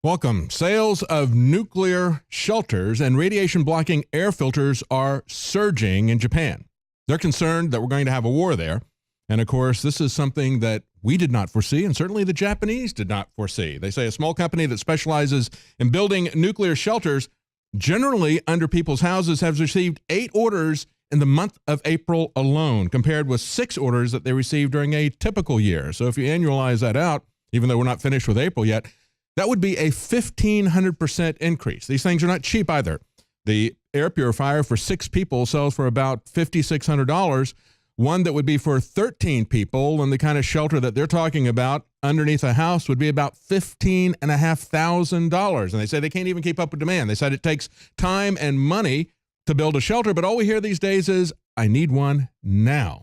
Welcome. Sales of nuclear shelters and radiation-blocking air filters are surging in Japan. They're concerned that we're going to have a war there. And of course, this is something that we did not foresee, and certainly the Japanese did not foresee. They say a small company that specializes in building nuclear shelters, generally under people's houses, has received 8 orders in the month of April alone, compared with 6 orders that they received during a typical year. So if you annualize that out, even though we're not finished with April yet, that would be a 1,500% increase. These things are not cheap either. The air purifier for 6 people sells for about $5,600. One that would be for 13 people and the kind of shelter that they're talking about underneath a house would be about $15,500. And they say they can't even keep up with demand. They said it takes time and money to build a shelter, but all we hear these days is, I need one now.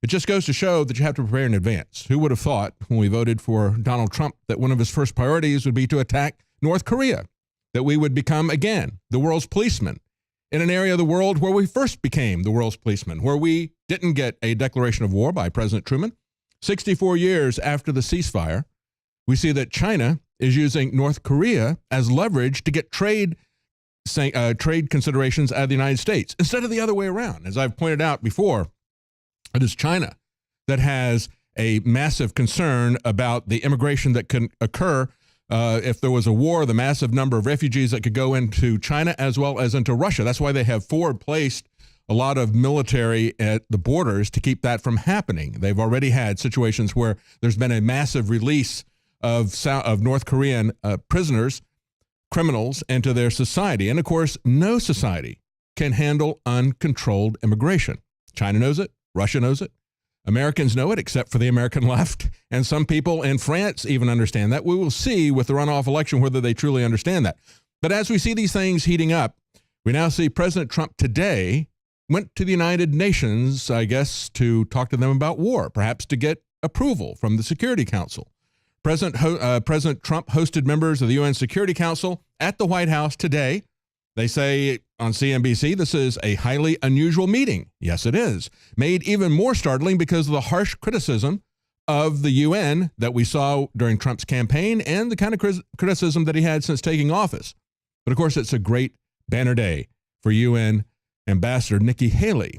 It just goes to show that you have to prepare in advance. Who would have thought when we voted for Donald Trump that one of his first priorities would be to attack North Korea, that we would become, again, the world's policeman in an area of the world where we first became the world's policeman, where we didn't get a declaration of war by President Truman. 64 years after the ceasefire, we see that China is using North Korea as leverage to get trade considerations out of the United States instead of the other way around. As I've pointed out before, it is China that has a massive concern about the immigration that can occur if there was a war, the massive number of refugees that could go into China as well as into Russia. That's why they have forward-placed a lot of military at the borders to keep that from happening. They've already had situations where there's been a massive release of North Korean prisoners, criminals, into their society. And of course, no society can handle uncontrolled immigration. China knows it. Russia knows it. Americans know it, except for the American left. And some people in France even understand that. We will see with the runoff election whether they truly understand that. But as we see these things heating up, we now see President Trump today went to the United Nations, I guess, to talk to them about war, perhaps to get approval from the Security Council. President Trump hosted members of the UN Security Council at the White House today. They say on CNBC, this is a highly unusual meeting. Yes, it is. Made even more startling because of the harsh criticism of the UN that we saw during Trump's campaign and the kind of criticism that he had since taking office. But of course, it's a great banner day for UN Ambassador Nikki Haley.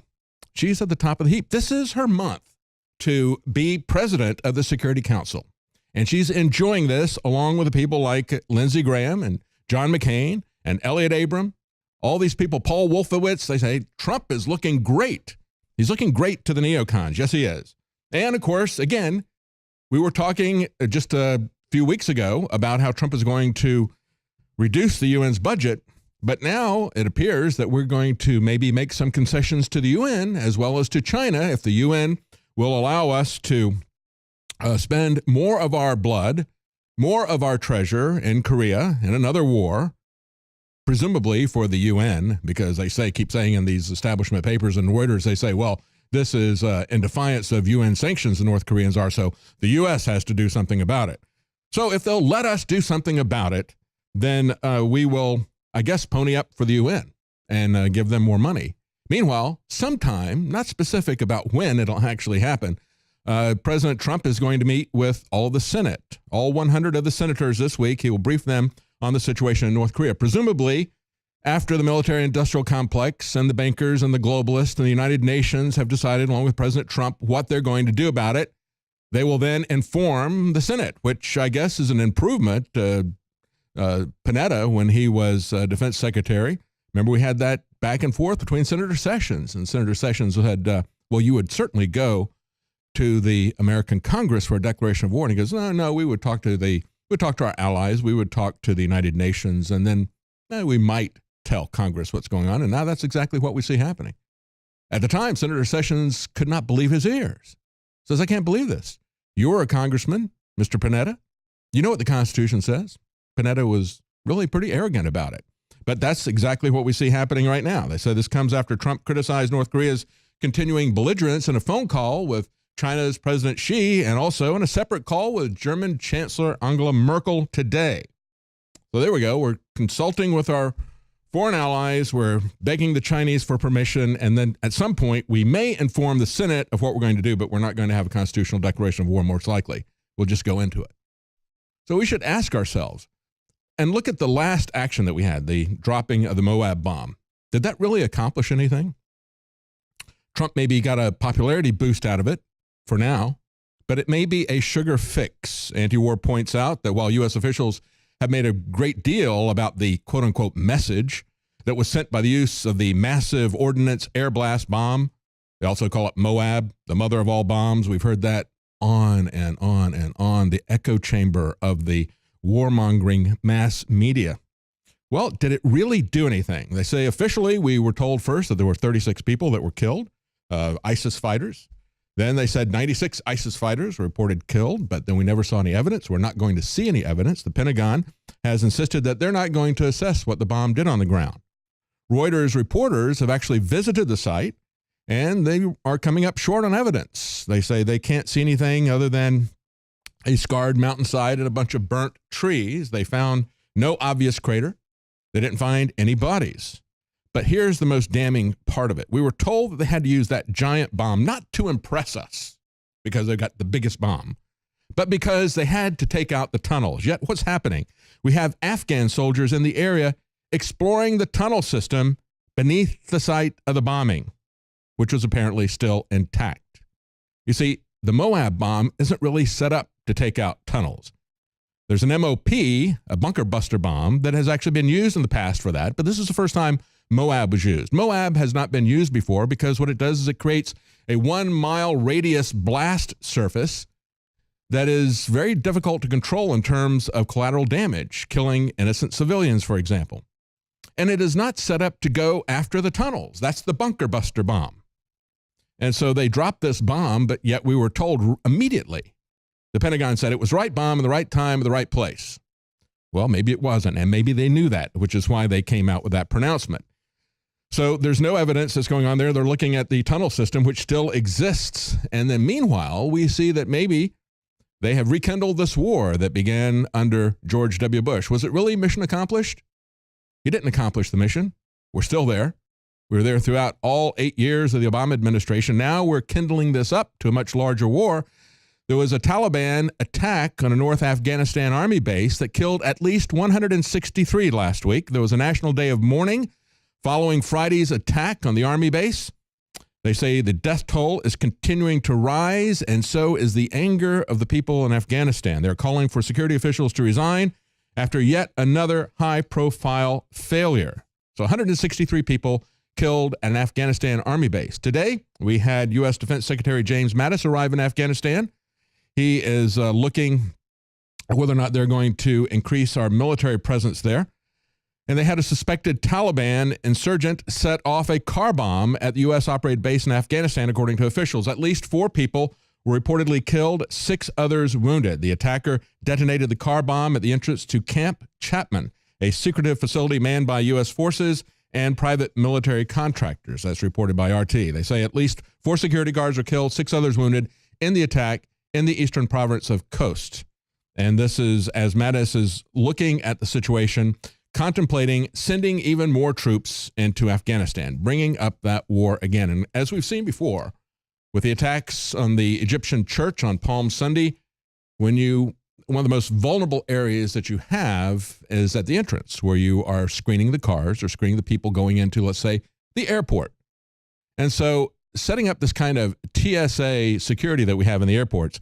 She's at the top of the heap. This is her month to be president of the Security Council. And she's enjoying this along with the people like Lindsey Graham and John McCain and Elliot Abram, all these people, Paul Wolfowitz. They say Trump is looking great. He's looking great to the neocons. Yes, he is. And of course, again, we were talking just a few weeks ago about how Trump is going to reduce the UN's budget. But now it appears that we're going to maybe make some concessions to the UN as well as to China if the UN will allow us to spend more of our blood, more of our treasure in Korea in another war, presumably for the UN, because they keep saying in these establishment papers and Reuters, they say, well, this is in defiance of UN sanctions the North Koreans are, so the U.S. has to do something about it. So if they'll let us do something about it, then we will, I guess, pony up for the UN and give them more money. Meanwhile, sometime, not specific about when it'll actually happen, President Trump is going to meet with all the Senate, all 100 of the senators this week. He will brief them on the situation in North Korea, presumably after the military-industrial complex and the bankers and the globalists and the United Nations have decided, along with President Trump, what they're going to do about it. They will then inform the Senate, which I guess is an improvement. Panetta, when he was defense secretary, remember we had that back and forth between Senator Sessions, and Senator Sessions had, well, you would certainly go to the American Congress for a declaration of war. And he goes, no, we would talk to our allies, we would talk to the United Nations, and then we might tell Congress what's going on. And now that's exactly what we see happening. At the time, Senator Sessions could not believe his ears. Says, I can't believe this. You're a congressman, Mr. Panetta. You know what the Constitution says. Panetta was really pretty arrogant about it. But that's exactly what we see happening right now. They say this comes after Trump criticized North Korea's continuing belligerence in a phone call with China's President Xi, and also in a separate call with German Chancellor Angela Merkel today. So there we go. We're consulting with our foreign allies. We're begging the Chinese for permission. And then at some point, we may inform the Senate of what we're going to do, but we're not going to have a constitutional declaration of war, most likely. We'll just go into it. So we should ask ourselves, And look at the last action that we had, the dropping of the Moab bomb. Did that really accomplish anything? Trump maybe got a popularity boost out of it for now, but it may be a sugar fix. Anti-War points out that while U.S. officials have made a great deal about the quote-unquote message that was sent by the use of the massive ordnance air blast bomb, they also call it Moab, the mother of all bombs. We've heard that on and on and on, the echo chamber of the warmongering mass media. Well, did it really do anything? They say officially we were told first that there were 36 people that were killed, ISIS fighters. Then they said 96 ISIS fighters were reported killed, but then we never saw any evidence. We're not going to see any evidence. The Pentagon has insisted that they're not going to assess what the bomb did on the ground. Reuters reporters have actually visited the site, and they are coming up short on evidence. They say they can't see anything other than a scarred mountainside and a bunch of burnt trees. They found no obvious crater. They didn't find any bodies. But here's the most damning part of it. We were told that they had to use that giant bomb not to impress us because they got the biggest bomb, but because they had to take out the tunnels. Yet what's happening? We have Afghan soldiers in the area exploring the tunnel system beneath the site of the bombing, which was apparently still intact. You see, the Moab bomb isn't really set up to take out tunnels. There's an MOP, a bunker buster bomb, that has actually been used in the past for that, but this is the first time Moab was used. Moab has not been used before because what it does is it creates a 1 mile radius blast surface that is very difficult to control in terms of collateral damage, killing innocent civilians, for example. And it is not set up to go after the tunnels. That's the bunker buster bomb. And so they dropped this bomb, but yet we were told immediately. The Pentagon said it was the right bomb in the right time, in the right place. Well, maybe it wasn't, and maybe they knew that, which is why they came out with that pronouncement. So there's no evidence that's going on there. They're looking at the tunnel system, which still exists. And then meanwhile, we see that maybe they have rekindled this war that began under George W. Bush. Was it really mission accomplished? He didn't accomplish the mission. We're still there. We were there throughout all 8 years of the Obama administration. Now we're kindling this up to a much larger war. There was a Taliban attack on a North Afghanistan army base that killed at least 163 last week. There was a national day of mourning following Friday's attack on the army base. They say the death toll is continuing to rise, and so is the anger of the people in Afghanistan. They're calling for security officials to resign after yet another high-profile failure. So 163 people killed at an Afghanistan army base. Today, we had U.S. Defense Secretary James Mattis arrive in Afghanistan. He is looking at whether or not they're going to increase our military presence there. And they had a suspected Taliban insurgent set off a car bomb at the U.S.-operated base in Afghanistan, according to officials. At least 4 people were reportedly killed, 6 others wounded. The attacker detonated the car bomb at the entrance to Camp Chapman, a secretive facility manned by U.S. forces and private military contractors. That's reported by RT. They say at least 4 security guards were killed, 6 others wounded in the attack in the eastern province of Khost. And this is as Mattis is looking at the situation, contemplating sending even more troops into Afghanistan, bringing up that war again. And as we've seen before, with the attacks on the Egyptian church on Palm Sunday, one of the most vulnerable areas that you have is at the entrance, where you are screening the cars or screening the people going into, let's say, the airport. And so setting up this kind of TSA security that we have in the airports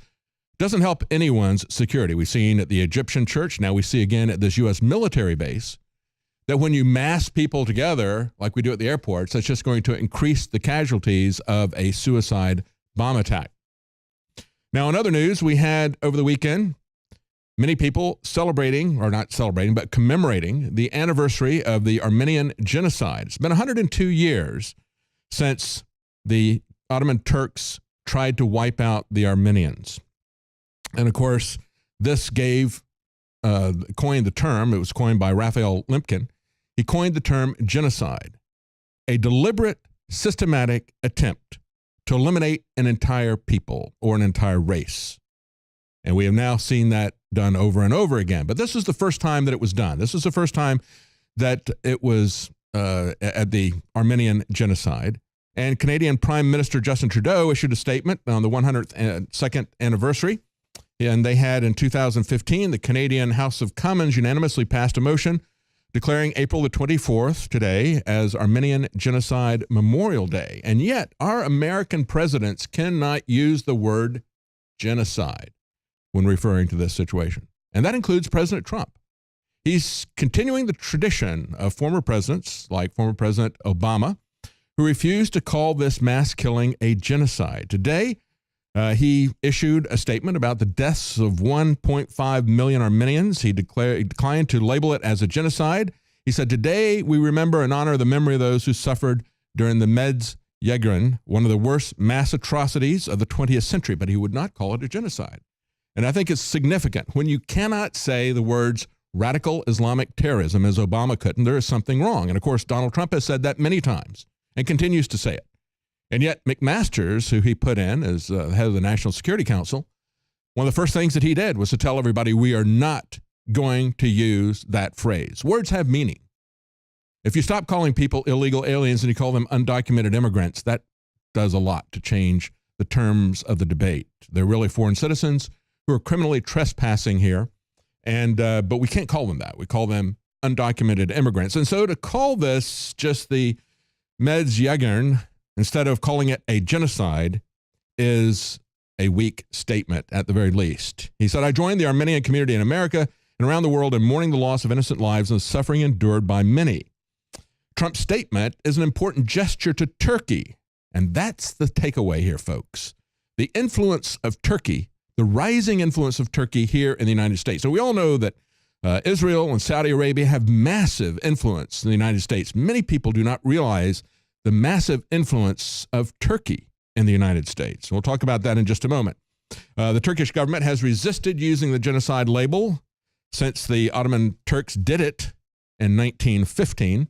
doesn't help anyone's security. We've seen at the Egyptian church, now we see again at this U.S. military base, that when you mass people together, like we do at the airports, that's just going to increase the casualties of a suicide bomb attack. Now, in other news, we had over the weekend many people celebrating, or not celebrating, but commemorating the anniversary of the Armenian genocide. It's been 102 years since the Ottoman Turks tried to wipe out the Armenians. And of course, this coined the term, it was coined by Raphael Lemkin. He coined the term genocide, a deliberate, systematic attempt to eliminate an entire people or an entire race. And we have now seen that done over and over again. But this is the first time that it was done. This is the first time that it was at the Armenian genocide. And Canadian Prime Minister Justin Trudeau issued a statement on the 102nd anniversary. And they had in 2015, the Canadian House of Commons unanimously passed a motion declaring April the 24th, today, as Armenian Genocide Memorial Day. And yet, our American presidents cannot use the word genocide when referring to this situation. And that includes President Trump. He's continuing the tradition of former presidents, like former President Obama, who refused to call this mass killing a genocide. Today, he issued a statement about the deaths of 1.5 million Armenians. He declined to label it as a genocide. He said, "Today we remember and honor the memory of those who suffered during the Meds Yegrin, one of the worst mass atrocities of the 20th century," but he would not call it a genocide. And I think it's significant. When you cannot say the words radical Islamic terrorism, as Obama couldn't, there is something wrong. And of course, Donald Trump has said that many times and continues to say it. And yet McMaster's, who he put in as head of the National Security Council, one of the first things that he did was to tell everybody we are not going to use that phrase. Words have meaning. If you stop calling people illegal aliens and you call them undocumented immigrants, that does a lot to change the terms of the debate. They're really foreign citizens who are criminally trespassing here, and but we can't call them that. We call them undocumented immigrants. And so to call this just the Meds Yegrin, instead of calling it a genocide, is a weak statement at the very least. He said, "I joined the Armenian community in America and around the world in mourning the loss of innocent lives and the suffering endured by many." Trump's statement is an important gesture to Turkey. And that's the takeaway here, folks. The influence of Turkey, the rising influence of Turkey here in the United States. So we all know that Israel and Saudi Arabia have massive influence in the United States. Many people do not realize the massive influence of Turkey in the United States. We'll talk about that in just a moment. The Turkish government has resisted using the genocide label since the Ottoman Turks did it in 1915.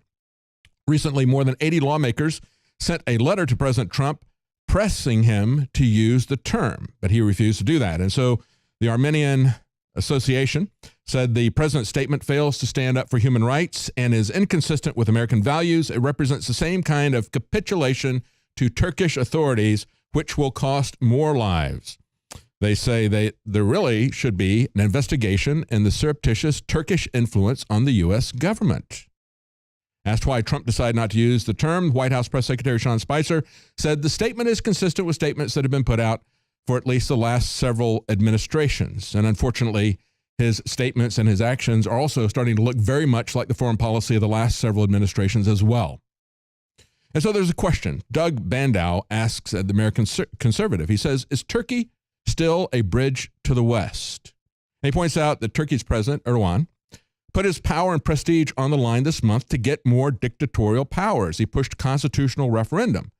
Recently, more than 80 lawmakers sent a letter to President Trump pressing him to use the term, but he refused to do that. And so the Armenian Association said the president's statement fails to stand up for human rights and is inconsistent with American values. It represents the same kind of capitulation to Turkish authorities, which will cost more lives. They say there really should be an investigation into the surreptitious Turkish influence on the U.S. government. Asked why Trump decided not to use the term, White House Press Secretary Sean Spicer said the statement is consistent with statements that have been put out for at least the last several administrations. And unfortunately, his statements and his actions are also starting to look very much like the foreign policy of the last several administrations as well. And so there's a question. Doug Bandow asks the American Conservative. He says, is Turkey still a bridge to the West? And he points out that Turkey's president, Erdogan, put his power and prestige on the line this month to get more dictatorial powers. He pushed constitutional referendum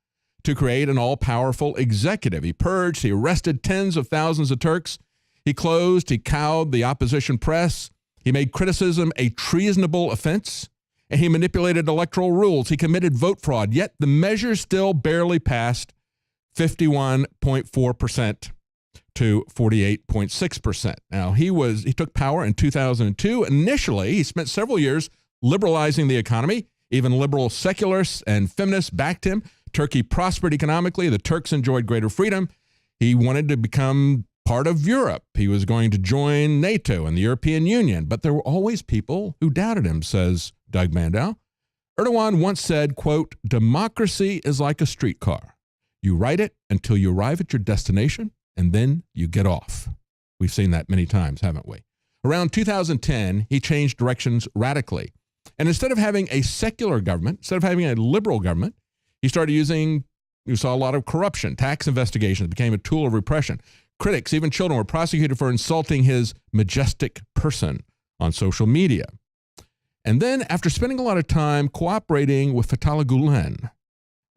to create an all-powerful executive. He purged, he arrested tens of thousands of Turks. He cowed the opposition press. He made criticism a treasonable offense, and he manipulated electoral rules. He committed vote fraud, yet the measure still barely passed 51.4% to 48.6%. Now, he took power in 2002. Initially, he spent several years liberalizing the economy. Even liberal secularists and feminists backed him. Turkey prospered economically. The Turks enjoyed greater freedom. He wanted to become part of Europe. He was going to join NATO and the European Union, but there were always people who doubted him, says Doug Bandow. Erdogan once said, quote, democracy is like a streetcar. You ride it until you arrive at your destination, and then you get off. We've seen that many times, haven't we? Around 2010, he changed directions radically. And instead of having a secular government, instead of having a liberal government, he started you saw a lot of corruption. Tax investigations became a tool of repression. Critics, even children, were prosecuted for insulting his majestic person on social media. And then, after spending a lot of time cooperating with Fethullah Gulen,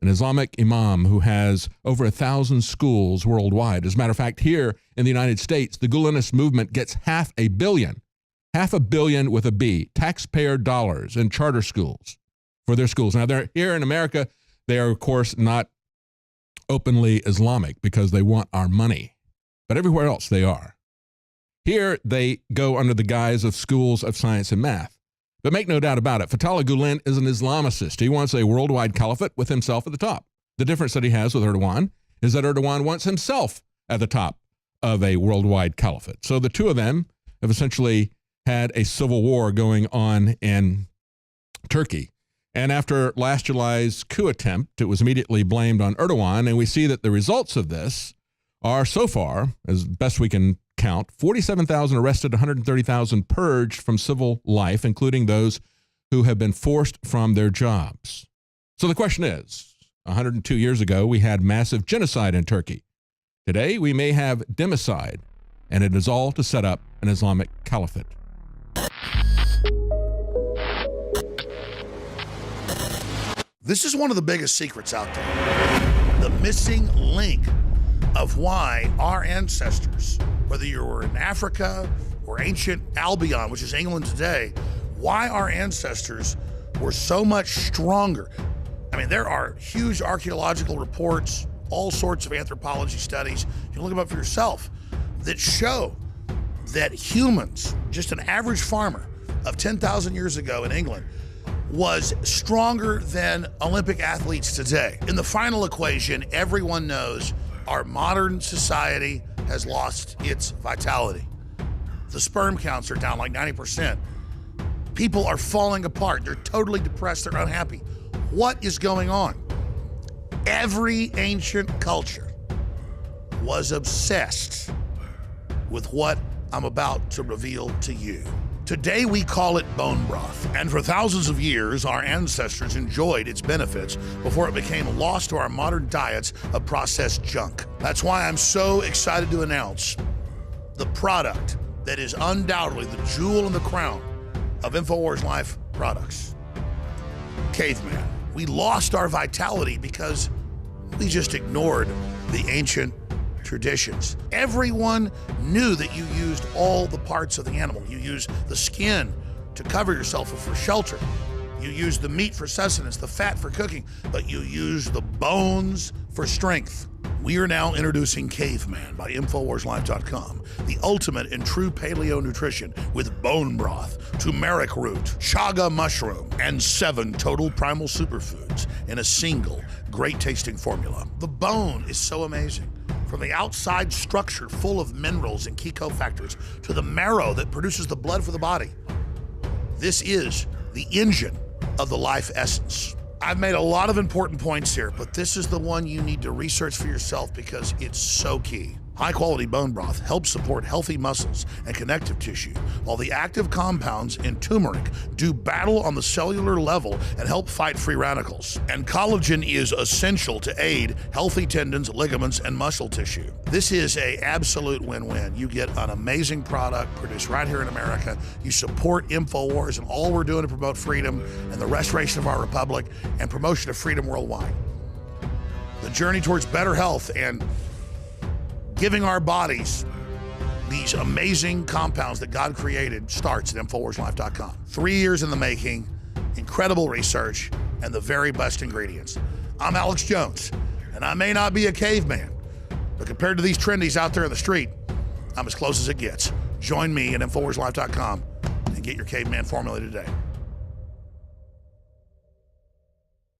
an Islamic imam who has over 1,000 schools worldwide. As a matter of fact, here in the United States, the Gulenist movement gets $500 million with a B, taxpayer dollars in charter schools for their schools. Now, they're here in America, they are, of course, not openly Islamic because they want our money. But everywhere else, they are. Here, they go under the guise of schools of science and math. But make no doubt about it, Fethullah Gulen is an Islamicist. He wants a worldwide caliphate with himself at the top. The difference that he has with Erdogan is that Erdogan wants himself at the top of a worldwide caliphate. So the two of them have essentially had a civil war going on in Turkey. And after last July's coup attempt, it was immediately blamed on Erdogan. And we see that the results of this are so far, as best we can count, 47,000 arrested, 130,000 purged from civil life, including those who have been forced from their jobs. So the question is, 102 years ago, we had massive genocide in Turkey. Today, we may have democide, and it is all to set up an Islamic caliphate. This is one of the biggest secrets out there. The missing link of why our ancestors, whether you were in Africa or ancient Albion, which is England today, why our ancestors were so much stronger. I mean, there are huge archaeological reports, all sorts of anthropology studies, you can look them up for yourself, that show that humans, just an average farmer of 10,000 years ago in England, was stronger than Olympic athletes today. In the final equation, everyone knows our modern society has lost its vitality. The sperm counts are down like 90%. People are falling apart. They're totally depressed. They're unhappy. What is going on? Every ancient culture was obsessed with what I'm about to reveal to you. Today we call it bone broth, and for thousands of years our ancestors enjoyed its benefits before it became lost to our modern diets of processed junk. That's why I'm so excited to announce the product that is undoubtedly the jewel in the crown of InfoWars Life products. Caveman. We lost our vitality because we just ignored the ancient traditions. Everyone knew that you used all the parts of the animal. You used the skin to cover yourself or for shelter. You used the meat for sustenance, the fat for cooking, but you used the bones for strength. We are now introducing Caveman by InfoWarsLife.com, the ultimate in true paleo nutrition with bone broth, turmeric root, chaga mushroom, and 7 total primal superfoods in a single great tasting formula. The bone is so amazing. From the outside structure full of minerals and key cofactors to the marrow that produces the blood for the body. This is the engine of the life essence. I've made a lot of important points here, but this is the one you need to research for yourself because it's so key. High-quality bone broth helps support healthy muscles and connective tissue, while the active compounds in turmeric do battle on the cellular level and help fight free radicals. And collagen is essential to aid healthy tendons, ligaments, and muscle tissue. This is an absolute win-win. You get an amazing product produced right here in America. You support InfoWars and all we're doing to promote freedom and the restoration of our republic and promotion of freedom worldwide. The journey towards better health and giving our bodies these amazing compounds that God created starts at InfoWarsLife.com. 3 years in the making, incredible research, and the very best ingredients. I'm Alex Jones, and I may not be a caveman, but compared to these trendies out there in the street, I'm as close as it gets. Join me at InfoWarsLife.com and get your caveman formula today.